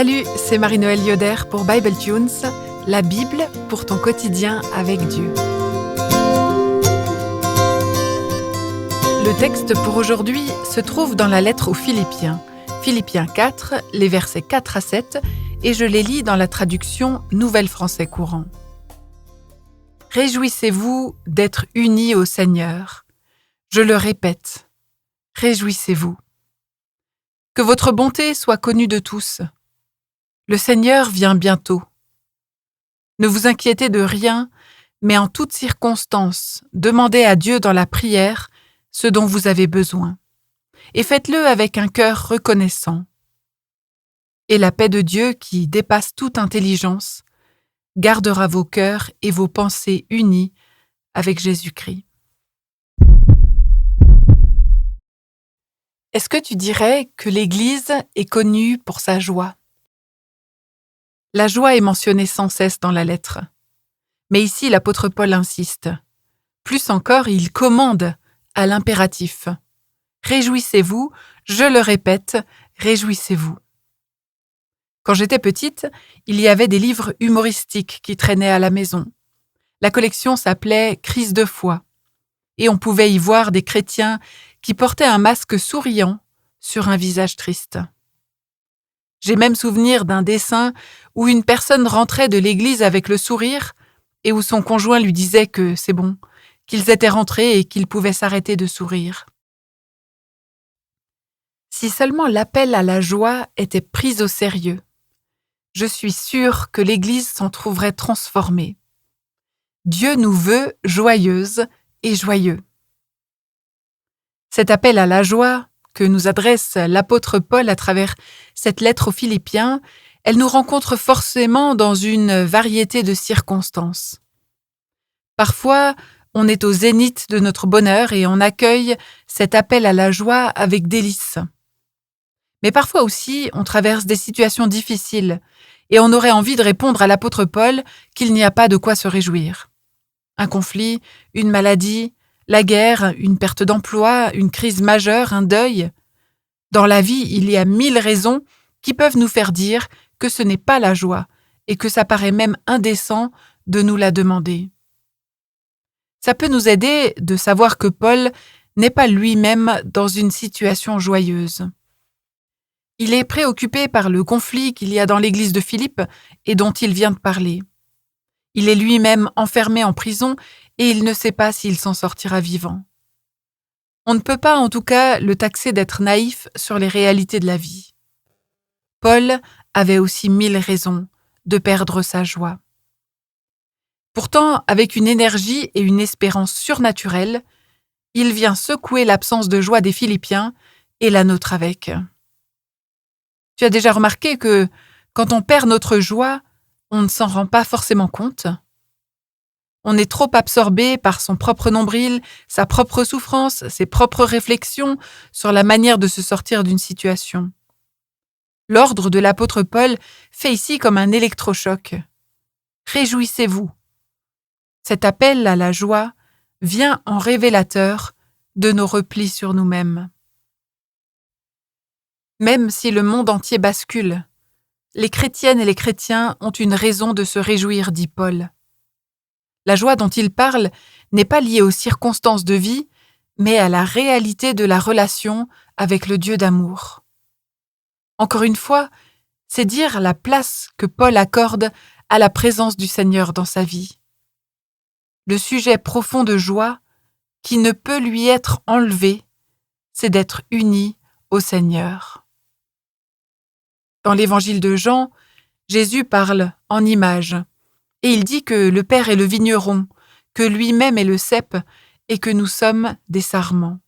Salut, c'est Marie-Noël Yoder pour Bible Tunes, la Bible pour ton quotidien avec Dieu. Le texte pour aujourd'hui se trouve dans la lettre aux Philippiens, Philippiens 4, les versets 4 à 7, et je les lis dans la traduction Nouvelle Français courant. Réjouissez-vous d'être unis au Seigneur. Je le répète, réjouissez-vous. Que votre bonté soit connue de tous. Le Seigneur vient bientôt. Ne vous inquiétez de rien, mais en toutes circonstances, demandez à Dieu dans la prière ce dont vous avez besoin, et faites-le avec un cœur reconnaissant. Et la paix de Dieu, qui dépasse toute intelligence, gardera vos cœurs et vos pensées unis avec Jésus-Christ. Est-ce que tu dirais que l'Église est connue pour sa joie ? La joie est mentionnée sans cesse dans la lettre. Mais ici, l'apôtre Paul insiste. Plus encore, il commande à l'impératif. Réjouissez-vous, je le répète, réjouissez-vous. Quand j'étais petite, il y avait des livres humoristiques qui traînaient à la maison. La collection s'appelait « Crise de foi » et on pouvait y voir des chrétiens qui portaient un masque souriant sur un visage triste. J'ai même souvenir d'un dessin où une personne rentrait de l'église avec le sourire et où son conjoint lui disait que c'est bon, qu'ils étaient rentrés et qu'ils pouvaient s'arrêter de sourire. Si seulement l'appel à la joie était pris au sérieux, je suis sûre que l'Église s'en trouverait transformée. Dieu nous veut joyeuses et joyeux. Cet appel à la joie que nous adresse l'apôtre Paul à travers cette lettre aux Philippiens, elle nous rencontre forcément dans une variété de circonstances. Parfois, on est au zénith de notre bonheur et on accueille cet appel à la joie avec délice. Mais parfois aussi, on traverse des situations difficiles et on aurait envie de répondre à l'apôtre Paul qu'il n'y a pas de quoi se réjouir. Un conflit, une maladie, la guerre, une perte d'emploi, une crise majeure, un deuil. Dans la vie, il y a 1000 raisons qui peuvent nous faire dire que ce n'est pas la joie et que ça paraît même indécent de nous la demander. Ça peut nous aider de savoir que Paul n'est pas lui-même dans une situation joyeuse. Il est préoccupé par le conflit qu'il y a dans l'église de Philippe et dont il vient de parler. Il est lui-même enfermé en prison et il ne sait pas s'il s'en sortira vivant. On ne peut pas en tout cas le taxer d'être naïf sur les réalités de la vie. Paul avait aussi 1000 raisons de perdre sa joie. Pourtant, avec une énergie et une espérance surnaturelles, il vient secouer l'absence de joie des Philippiens et la nôtre avec. Tu as déjà remarqué que quand on perd notre joie, on ne s'en rend pas forcément compte ? On est trop absorbé par son propre nombril, sa propre souffrance, ses propres réflexions sur la manière de se sortir d'une situation. L'ordre de l'apôtre Paul fait ici comme un électrochoc. Réjouissez-vous. Cet appel à la joie vient en révélateur de nos replis sur nous-mêmes. Même si le monde entier bascule, les chrétiennes et les chrétiens ont une raison de se réjouir, dit Paul. La joie dont il parle n'est pas liée aux circonstances de vie, mais à la réalité de la relation avec le Dieu d'amour. Encore une fois, c'est dire la place que Paul accorde à la présence du Seigneur dans sa vie. Le sujet profond de joie, qui ne peut lui être enlevé, c'est d'être uni au Seigneur. Dans l'évangile de Jean, Jésus parle en images. Et il dit que le Père est le vigneron, que lui-même est le cep et que nous sommes des sarments.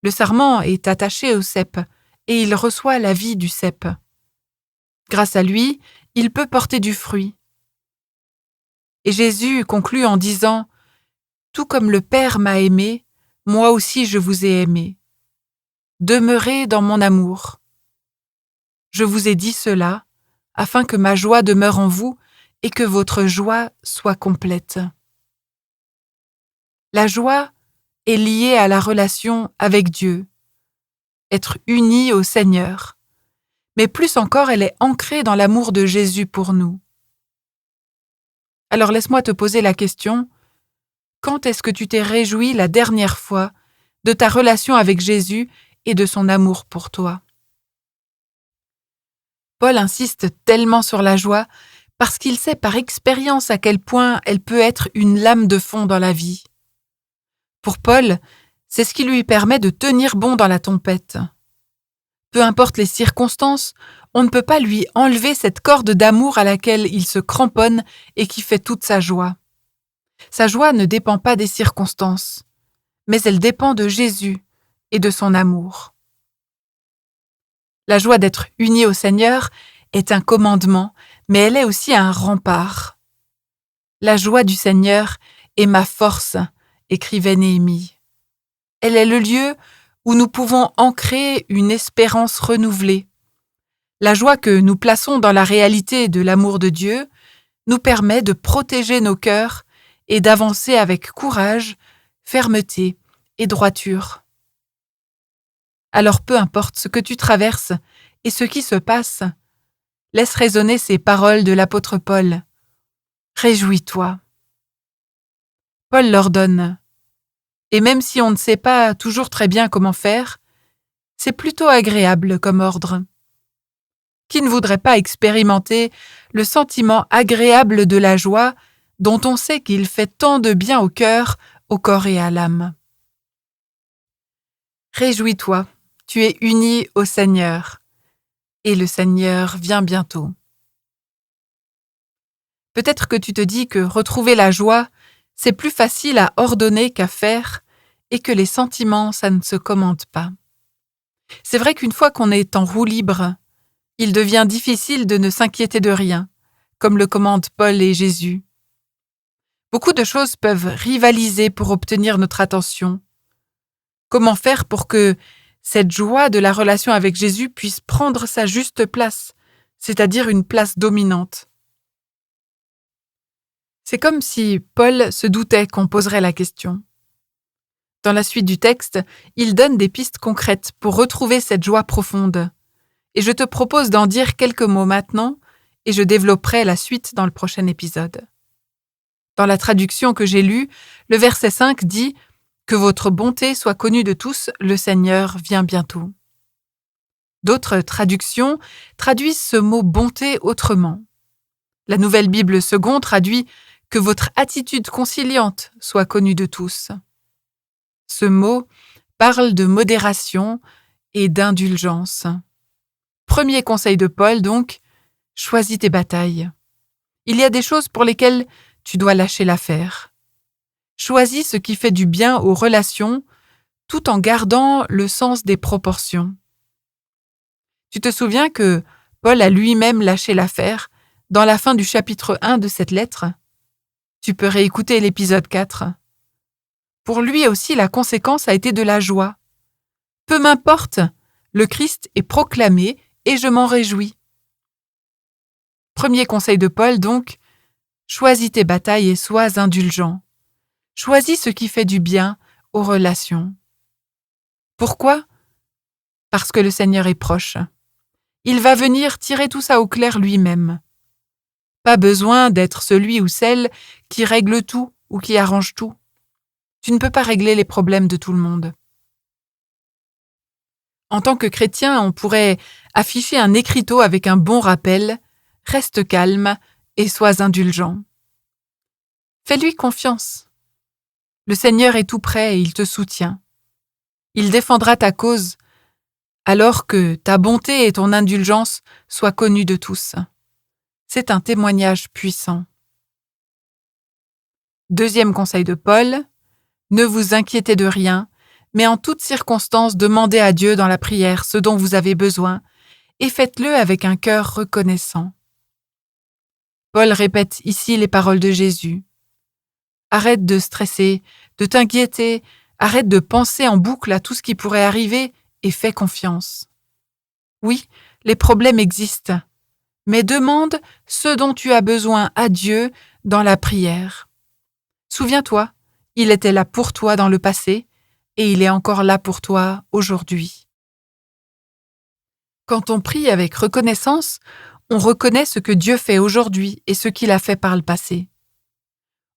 Le sarment est attaché au cep et il reçoit la vie du cep. Grâce à lui, il peut porter du fruit. Et Jésus conclut en disant « Tout comme le Père m'a aimé, moi aussi je vous ai aimé. Demeurez dans mon amour. Je vous ai dit cela, afin que ma joie demeure en vous et que votre joie soit complète. » La joie est liée à la relation avec Dieu, être uni au Seigneur. mais plus encore, elle est ancrée dans l'amour de Jésus pour nous. Alors laisse-moi te poser la question, quand est-ce que tu t'es réjoui la dernière fois de ta relation avec Jésus et de son amour pour toi? Paul insiste tellement sur la joie parce qu'il sait par expérience à quel point elle peut être une lame de fond dans la vie. Pour Paul, c'est ce qui lui permet de tenir bon dans la tempête. Peu importe les circonstances, on ne peut pas lui enlever cette corde d'amour à laquelle il se cramponne et qui fait toute sa joie. Sa joie ne dépend pas des circonstances, mais elle dépend de Jésus et de son amour. La joie d'être unis au Seigneur est un commandement, mais elle est aussi un rempart. La joie du Seigneur est ma force, écrivait Néhémie. Elle est le lieu où nous pouvons ancrer une espérance renouvelée. La joie que nous plaçons dans la réalité de l'amour de Dieu nous permet de protéger nos cœurs et d'avancer avec courage, fermeté et droiture. Alors peu importe ce que tu traverses et ce qui se passe, laisse résonner ces paroles de l'apôtre Paul. Réjouis-toi. Paul leur donne. Et même si on ne sait pas toujours très bien comment faire, c'est plutôt agréable comme ordre. Qui ne voudrait pas expérimenter le sentiment agréable de la joie dont on sait qu'il fait tant de bien au cœur, au corps et à l'âme? Réjouis-toi, tu es uni au Seigneur, et le Seigneur vient bientôt. Peut-être que tu te dis que retrouver la joie, c'est plus facile à ordonner qu'à faire, et que les sentiments, ça ne se commande pas. C'est vrai qu'une fois qu'on est en roue libre, il devient difficile de ne s'inquiéter de rien, comme le commandent Paul et Jésus. Beaucoup de choses peuvent rivaliser pour obtenir notre attention. Comment faire pour que cette joie de la relation avec Jésus puisse prendre sa juste place, c'est-à-dire une place dominante? C'est comme si Paul se doutait qu'on poserait la question. Dans la suite du texte, il donne des pistes concrètes pour retrouver cette joie profonde. Et je te propose d'en dire quelques mots maintenant, et je développerai la suite dans le prochain épisode. Dans la traduction que j'ai lue, le verset 5 dit « Que votre bonté soit connue de tous, le Seigneur vient bientôt ». D'autres traductions traduisent ce mot « bonté » autrement. La Nouvelle Bible Seconde traduit « Que votre attitude conciliante soit connue de tous ». Ce mot parle de modération et d'indulgence. Premier conseil de Paul, donc, choisis tes batailles. Il y a des choses pour lesquelles tu dois lâcher l'affaire. Choisis ce qui fait du bien aux relations, tout en gardant le sens des proportions. Tu te souviens que Paul a lui-même lâché l'affaire dans la fin du chapitre 1 de cette lettre? Tu peux réécouter l'épisode 4. Pour lui aussi, la conséquence a été de la joie. Peu m'importe, le Christ est proclamé et je m'en réjouis. Premier conseil de Paul donc, choisis tes batailles et sois indulgent. Choisis ce qui fait du bien aux relations. Pourquoi? Parce que le Seigneur est proche. Il va venir tirer tout ça au clair lui-même. Pas besoin d'être celui ou celle qui règle tout ou qui arrange tout. Tu ne peux pas régler les problèmes de tout le monde. En tant que chrétien, on pourrait afficher un écriteau avec un bon rappel « Reste calme et sois indulgent ». Fais-lui confiance. Le Seigneur est tout près et il te soutient. Il défendra ta cause alors que ta bonté et ton indulgence soient connues de tous. C'est un témoignage puissant. Deuxième conseil de Paul, ne vous inquiétez de rien, mais en toutes circonstances demandez à Dieu dans la prière ce dont vous avez besoin et faites-le avec un cœur reconnaissant. Paul répète ici les paroles de Jésus. Arrête de stresser, de t'inquiéter, arrête de penser en boucle à tout ce qui pourrait arriver et fais confiance. Oui, les problèmes existent, mais demande ce dont tu as besoin à Dieu dans la prière. Souviens-toi, il était là pour toi dans le passé et il est encore là pour toi aujourd'hui. Quand on prie avec reconnaissance, on reconnaît ce que Dieu fait aujourd'hui et ce qu'il a fait par le passé.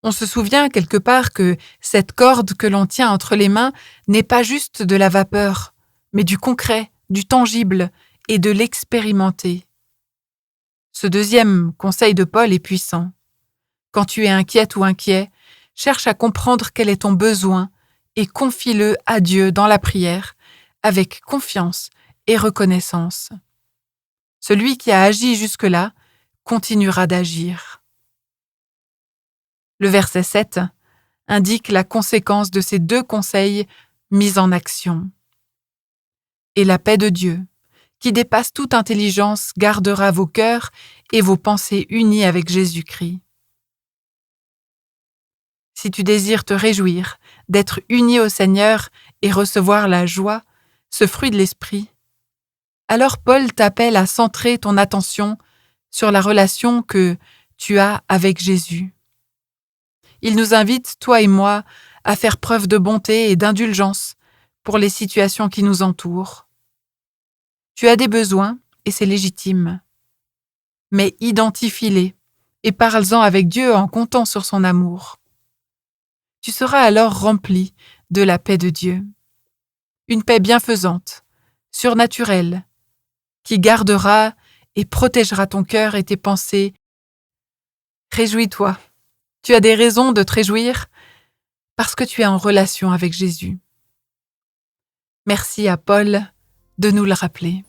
On se souvient quelque part que cette corde que l'on tient entre les mains n'est pas juste de la vapeur, mais du concret, du tangible et de l'expérimenté. Ce deuxième conseil de Paul est puissant. Quand tu es inquiète ou inquiet, cherche à comprendre quel est ton besoin et confie-le à Dieu dans la prière, avec confiance et reconnaissance. Celui qui a agi jusque-là continuera d'agir. Le verset 7 indique la conséquence de ces deux conseils mis en action. Et la paix de Dieu, qui dépasse toute intelligence, gardera vos cœurs et vos pensées unis avec Jésus-Christ. Si tu désires te réjouir, d'être uni au Seigneur et recevoir la joie, ce fruit de l'esprit, alors Paul t'appelle à centrer ton attention sur la relation que tu as avec Jésus. Il nous invite, toi et moi, à faire preuve de bonté et d'indulgence pour les situations qui nous entourent. Tu as des besoins et c'est légitime. Mais identifie-les et parle-en avec Dieu en comptant sur son amour. Tu seras alors rempli de la paix de Dieu. Une paix bienfaisante, surnaturelle, qui gardera et protégera ton cœur et tes pensées. Réjouis-toi. Tu as des raisons de te réjouir parce que tu es en relation avec Jésus. Merci à Paul de nous le rappeler.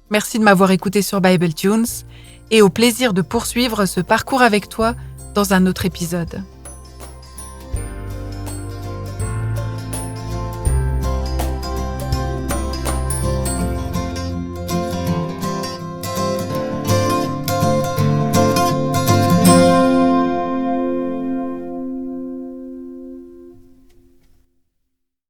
Merci de m'avoir écouté sur Bible Tunes et au plaisir de poursuivre ce parcours avec toi dans un autre épisode.